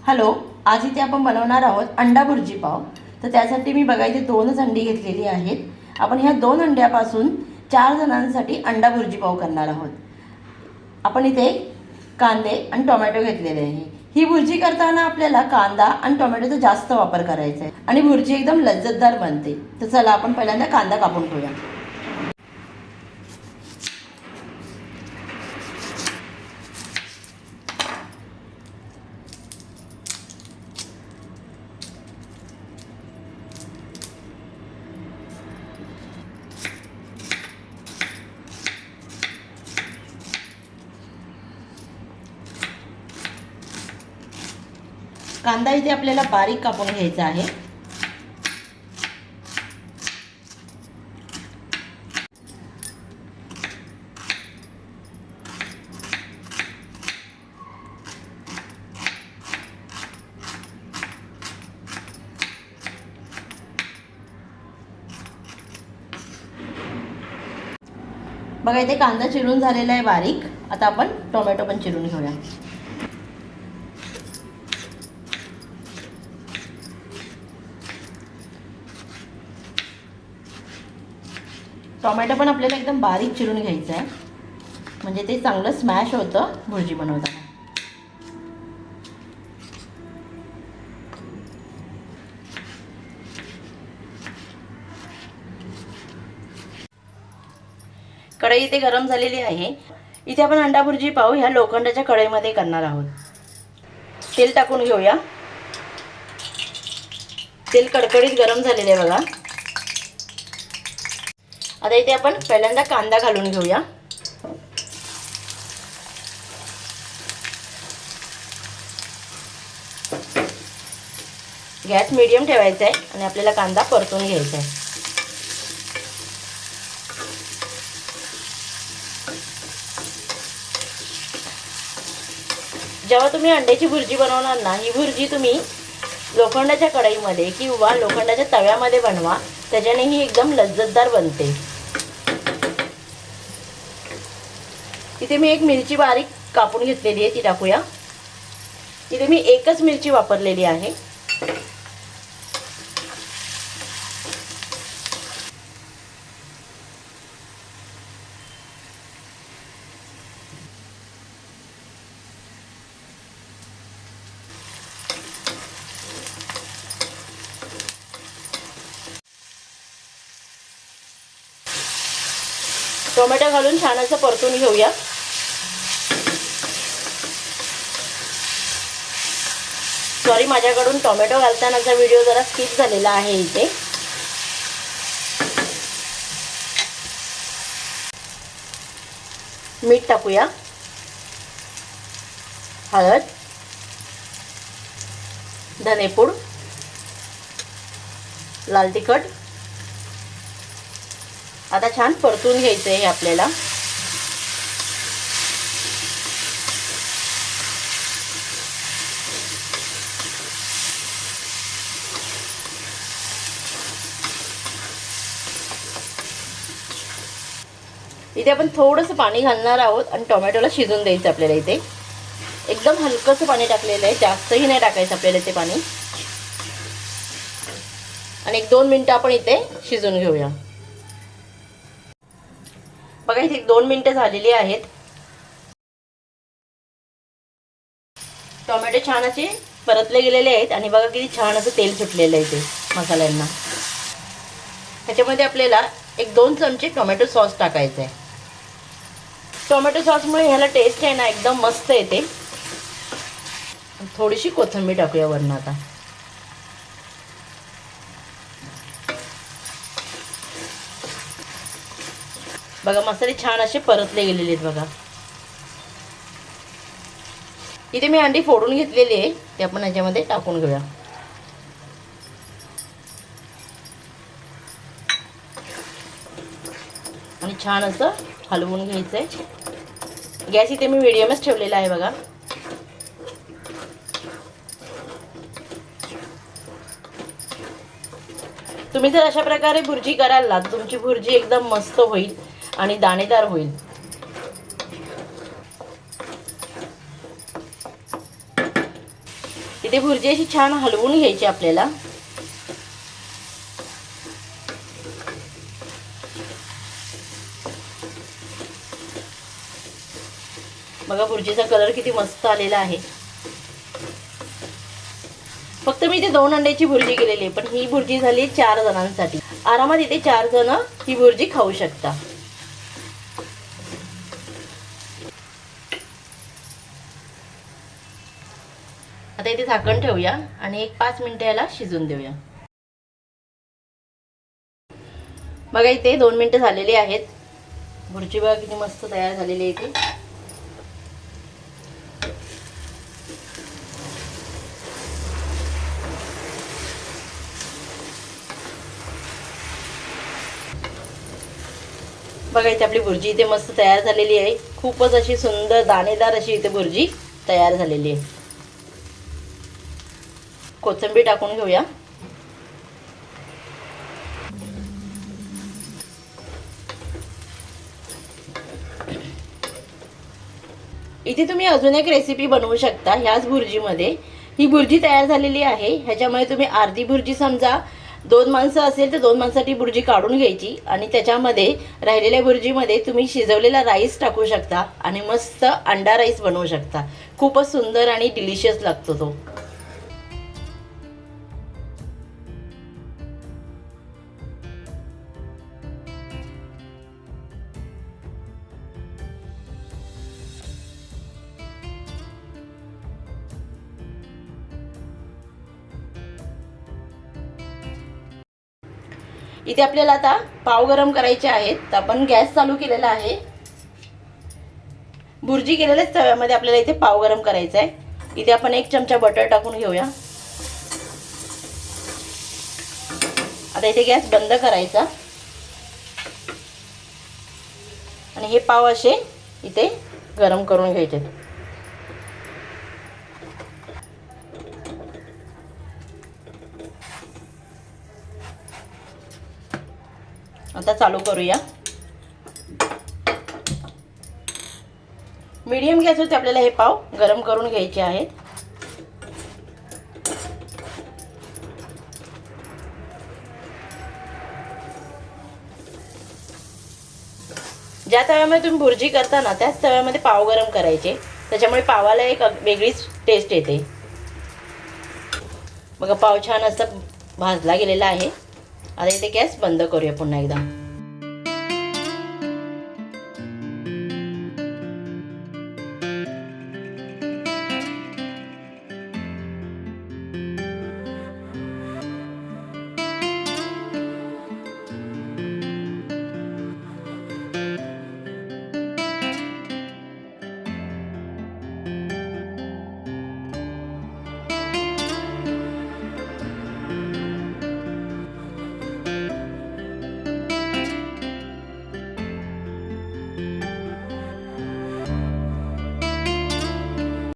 Hello, आज इथे आपण बनवणार आहोत अंडा भुर्जी पाव। तर त्यासाठी मी बघा इथे 2च अंडी घेतलेली आहेत। आपण ह्या 2 अंड्यापासून 4 जणांसाठी अंडा भुर्जी पाव करणार आहोत। आपण इथे कांदे आणि टोमॅटो घेतलेले आहे। ही भुर्जी करताना आपल्याला कांदा आणि टोमॅटोचा जास्त वापर करायचा आहे आणि भुर्जी एकदम लज्जतदार बनते। तर चला आपण पहिल्यांदा कांदा कापून घेऊया। कांदा इथे आपल्याला बारीक कापून घ्यायचा आहे। बघा इथे कांदा चिरून झालेला आहे बारीक। आता आपण टोमॅटो पण चिरून घेऊया। टोमॅटो पण आपल्याला एकदम बारीक चिरून घ्यायचं आहे, म्हणजे ते चांगलं स्मॅश होतं भुर्जी बनवताना। कढई इथे गरम झालेली आहे। इथे आपण अंडा भुर्जी पाव ह्या लोखंडाच्या कढईमध्ये करणार आहोत। तेल टाकून घेऊया। तेल कडकडीत गरम झालेले आहे बघा। आता इथे आपण पहिल्यांदा कांदा घालून घेऊया। गॅस मीडियम ठेवायचा आहे आणि आपल्याला कांदा परतून घ्यायचा आहे। जेव्हा तुम्ही अंड्याची भुर्जी बनवणार ना, ही भुर्जी तुम्ही लोखंडाच्या कढईमध्ये किंवा लोखंडाच्या तव्यामध्ये बनवा, त्याच्याने ही एकदम लज्जतदार बनते। इथे मी एक मिरची बारीक कापून घेतलेली आहे, ती टाकूया। इथे मी एकच मिरची वापरलेली आहे। टोमॅटो घालून छान असं परतून घेऊया। सॉरी, माझ्याकडून टोमॅटो घालतानाचा व्हिडिओ जरा स्किप झालेला आहे इथे। मीठ टाकूया, हळद, धनेपूड, लाल तिखट। आता छान परतून घ्यायचं आहे आपल्याला। इथे आपण थोडंसं पाणी घालणार आहोत आणि टोमॅटोला शिजून द्यायचं आपल्याला। इथे एकदम हलकंसं पाणी टाकलेलं आहे, जास्तही नाही टाकायचं आपल्याला ते पाणी। आणि 1-2 मिनिटं आपण इथे शिजून घेऊया। बघा इथे 2 मिनिटं झालेली आहेत। टोमॅटो छान असे परतले गेलेले आहेत आणि बघा किती छान असं तेल सुटलेलं आहे इथे मसाल्यांना। त्याच्यामध्ये आपल्याला 1-2 चमचे टोमॅटो सॉस टाकायचा आहे। टोमॅटो सॉसमुळे ह्याला टेस्ट आहे ना एकदम मस्त येते। थोडीशी कोथिंबीर टाकूया वरून आता। बघा मसाले छान असे परतले गेलेले आहेत बघा। इथे मी अंडी फोडून घेतलेली आहे, ते आपण याच्यामध्ये टाकून घेऊया। आणि छान असं हलवून घ्यायचंय। गॅस इथे मी मीडियमच ठेवलेला आहे बघा। तुम्ही जर अशा प्रकारे भुर्जी कराल ना, तुमची भुर्जी एकदम मस्त होईल आणि दाणेदार होईल। इथे भुर्जी अशी छान हलवून घ्यायची आपल्याला. बघा भुर्जीचा कलर किती मस्त आलेला आहे. फक्त मी इथे 2 अंड्याची भुर्जी केलेली आहे, पण ही भुर्जी झाली 4 जणांसाठी. आरामात इथे 4 जण ही भुर्जी खाऊ शकता. आता इथे झाकण ठेवूया आणि एक 5 मिनिटं याला शिजून देऊया. बघा इथे 2 मिनिटं झालेली आहेत. भुर्जी बघा किती मस्त तयार झालेली आहे इथे. बघा इथे आपली भुर्जी इथे मस्त तयार झालेली आहे. खूपच अशी सुंदर दाणेदार अशी इथे भुर्जी तयार झालेली आहे. कोथिंबीर टाकून घेऊया. इथे तुम्ही अजून एक रेसिपी बनवू शकता ह्याच भुर्जीमध्ये. ही भुर्जी तयार झालेली आहे. ह्याच्यामध्ये तुम्ही अर्धी भुर्जी, समजा 2 माणसं असेल तर 2 माणसासाठी भुर्जी काढून घ्यायची आणि त्याच्यामध्ये राहिलेल्या भुर्जीमध्ये तुम्ही शिजवलेला राईस टाकू शकता आणि मस्त अंडा राईस बनवू शकता. खूपच सुंदर आणि डिलिशियस लागतो तो. इथे आपल्याला आता पाव गरम करायचे आहेत. तर आपण गॅस चालू केलेला आहे. भुर्जी केलेल्याच तव्यामध्ये आपल्याला इथे पाव गरम करायचा आहे. इथे आपण 1 चमचा बटर टाकून घेऊया. आता इथे गॅस बंद करायचा आणि हे पाव असे इथे गरम करून घ्यायचे. आता चालू करूया. मीडियम गॅसवरती आपल्याला हे पाव गरम करून घ्यायचे आहेत. ज्या तव्यामध्ये तुम्ही भुर्जी करता ना त्याच तव्यामध्ये पाव गरम करायचे. त्याच्यामुळे पावाला एक वेगळीच टेस्ट येते. बघा पाव छान असा भाजला गेलेला आहे. आता इथे गॅस बंद करूया पुन्हा एकदा.